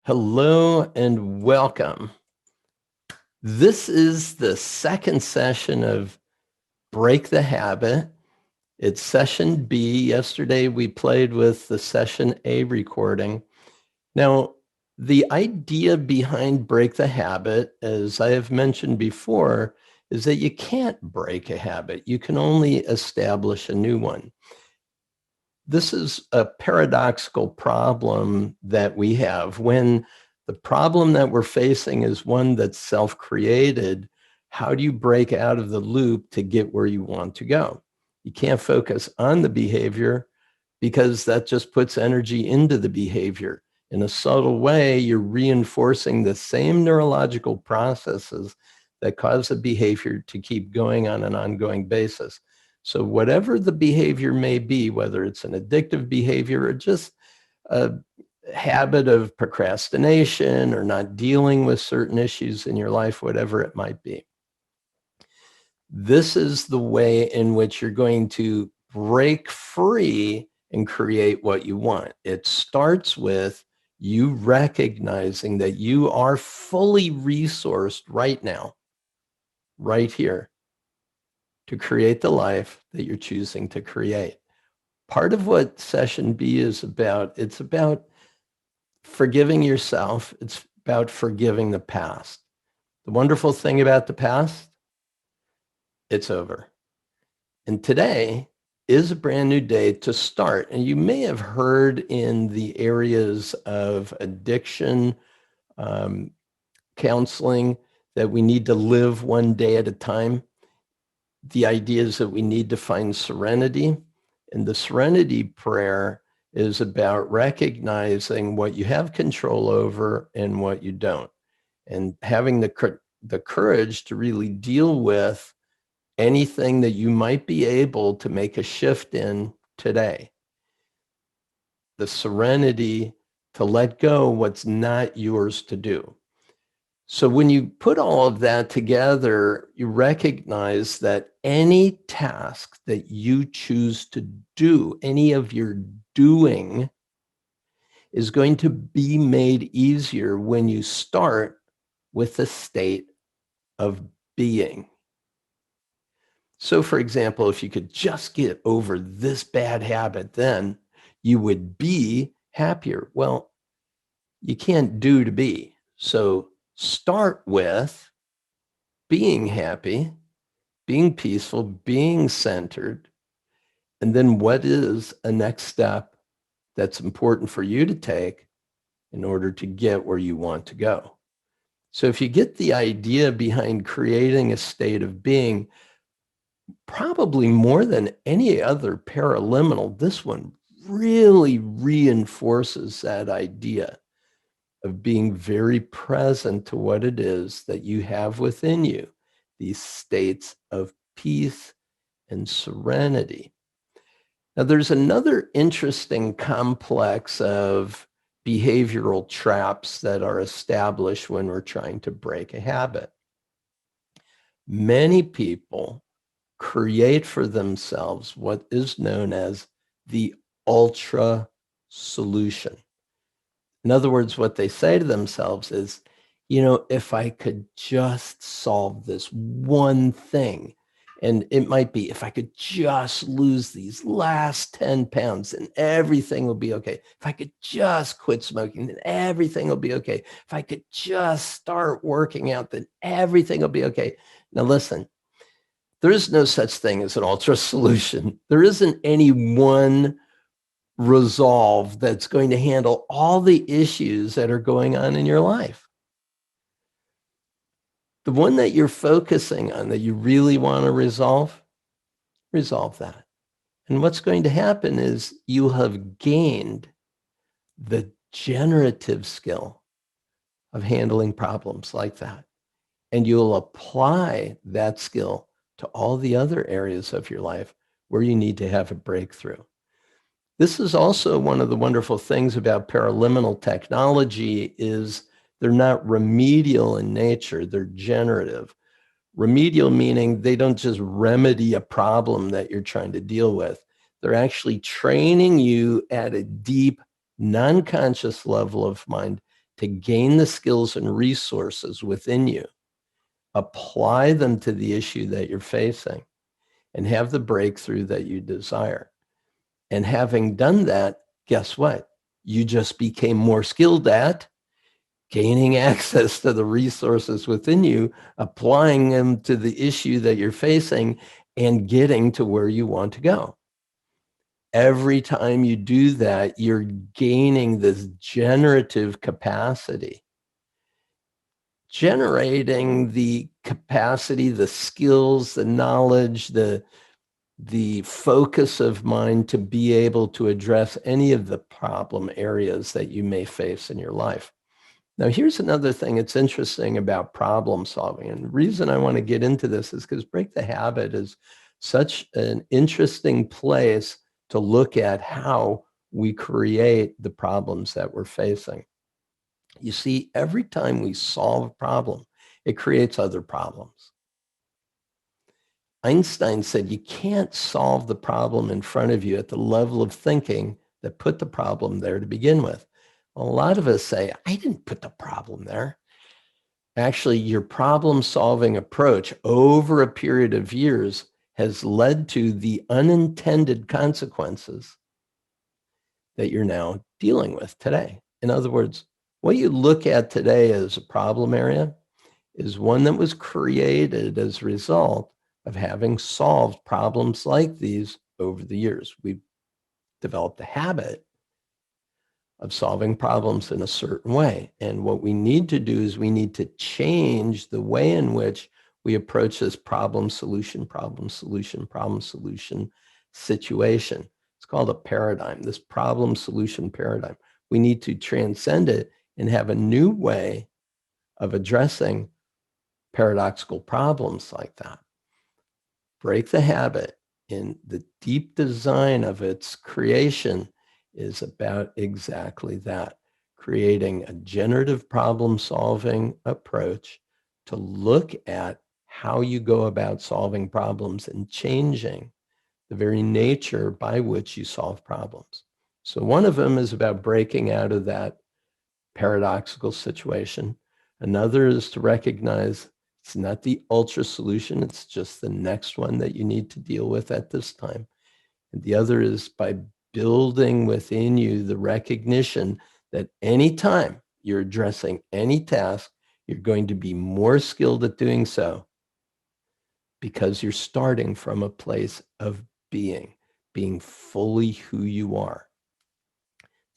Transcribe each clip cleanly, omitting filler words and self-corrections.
Hello and welcome. This is the second session of Break the Habit. It's session B. Yesterday we played with the session A recording. Now, the idea behind Break the Habit, as I have mentioned before, is that you can't break a habit. You can only establish a new one. This is a paradoxical problem that we have. When the problem that we're facing is one that's self-created, how do you break out of the loop to get where you want to go? You can't focus on the behavior because that just puts energy into the behavior. In a subtle way, you're reinforcing the same neurological processes that cause the behavior to keep going on an ongoing basis. So whatever the behavior may be, whether it's an addictive behavior or just a habit of procrastination or not dealing with certain issues in your life, whatever it might be, this is the way in which you're going to break free and create what you want. It starts with you recognizing that you are fully resourced right now, right here, to create the life that you're choosing to create. Part of what session B is about, it's about forgiving yourself. It's about forgiving the past. The wonderful thing about the past, it's over. And today is a brand new day to start. And you may have heard in the areas of addiction, counseling, that we need to live one day at a time. The idea is that we need to find serenity. And the serenity prayer is about recognizing what you have control over and what you don't, and having the courage to really deal with anything that you might be able to make a shift in today. The serenity to let go what's not yours to do. So when you put all of that together, you recognize that any task that you choose to do, any of your doing, is going to be made easier when you start with the state of being. So for example, if you could just get over this bad habit, then you would be happier. Well, you can't do to be. So start with being happy, being peaceful, being centered. And then what is a next step that's important for you to take in order to get where you want to go? So if you get the idea behind creating a state of being, probably more than any other paraliminal, this one really reinforces that idea of being very present to what it is that you have within you, these states of peace and serenity. Now, there's another interesting complex of behavioral traps that are established when we're trying to break a habit. Many people create for themselves what is known as the ultra solution. In other words, what they say to themselves is, if I could just solve this one thing, and it might be, if I could just lose these last 10 pounds, then everything will be okay. If I could just quit smoking, then everything will be okay. If I could just start working out, then everything will be okay. Now listen, there is no such thing as an ultra solution. There isn't any one resolve that's going to handle all the issues that are going on in your life. The one that you're focusing on that you really want to resolve that. And what's going to happen is you have gained the generative skill of handling problems like that. And you'll apply that skill to all the other areas of your life where you need to have a breakthrough. This is also one of the wonderful things about paraliminal technology is they're not remedial in nature, they're generative. Remedial meaning they don't just remedy a problem that you're trying to deal with. They're actually training you at a deep, non-conscious level of mind to gain the skills and resources within you, apply them to the issue that you're facing, and have the breakthrough that you desire. And having done that, guess what? You just became more skilled at gaining access to the resources within you, applying them to the issue that you're facing, and getting to where you want to go. Every time you do that, you're gaining this generative capacity, generating the capacity, the skills, the knowledge, the focus of mind to be able to address any of the problem areas that you may face in your life. Now, here's another thing that's interesting about problem solving. And the reason I want to get into this is because Break the Habit is such an interesting place to look at how we create the problems that we're facing. You see, every time we solve a problem, it creates other problems. Einstein said you can't solve the problem in front of you at the level of thinking that put the problem there to begin with. A lot of us say, I didn't put the problem there. Actually, your problem-solving approach over a period of years has led to the unintended consequences that you're now dealing with today. In other words, what you look at today as a problem area is one that was created as a result of having solved problems like these over the years. We've developed a habit of solving problems in a certain way. And what we need to do is we need to change the way in which we approach this problem solution situation. It's called a paradigm, this problem solution paradigm. We need to transcend it and have a new way of addressing paradoxical problems like that. Break the Habit, in the deep design of its creation, is about exactly that, creating a generative problem-solving approach to look at how you go about solving problems and changing the very nature by which you solve problems. So one of them is about breaking out of that paradoxical situation. Another is to recognize it's not the ultra solution, it's just the next one that you need to deal with at this time. And the other is by building within you the recognition that anytime you're addressing any task, you're going to be more skilled at doing so because you're starting from a place of being fully who you are.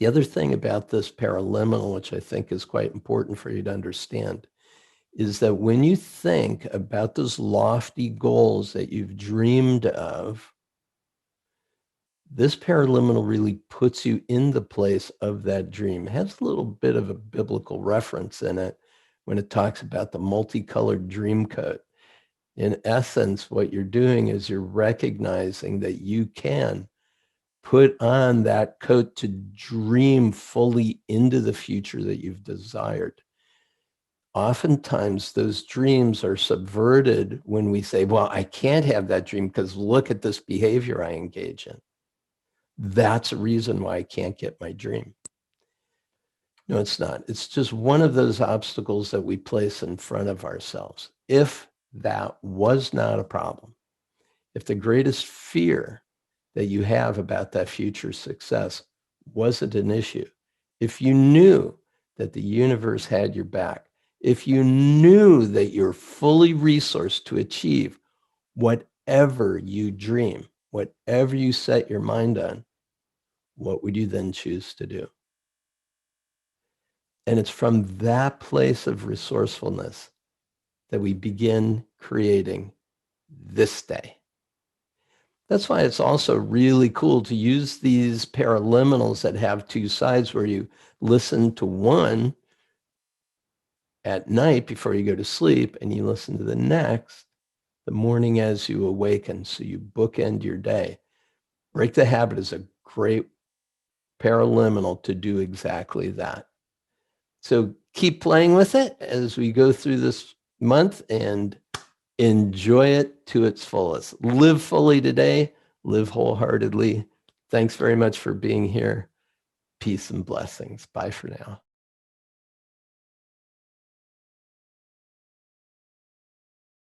The other thing about this paraliminal, which I think is quite important for you to understand, is that when you think about those lofty goals that you've dreamed of, this paraliminal really puts you in the place of that dream. It has a little bit of a biblical reference in it when it talks about the multicolored dream coat. In essence, what you're doing is you're recognizing that you can put on that coat to dream fully into the future that you've desired. Oftentimes, those dreams are subverted when we say, well, I can't have that dream because look at this behavior I engage in. That's a reason why I can't get my dream. No, it's not. It's just one of those obstacles that we place in front of ourselves. If that was not a problem, if the greatest fear that you have about that future success wasn't an issue, if you knew that the universe had your back, if you knew that you're fully resourced to achieve whatever you dream, whatever you set your mind on, what would you then choose to do? And it's from that place of resourcefulness that we begin creating this day. That's why it's also really cool to use these paraliminals that have two sides where you listen to one at night before you go to sleep and you listen to the next the morning as you awaken. So you bookend your day. Break the Habit is a great paraliminal to do exactly that. So keep playing with it as we go through this month and enjoy it to its fullest. Live fully today, live wholeheartedly. Thanks very much for being here. Peace and blessings. Bye for now.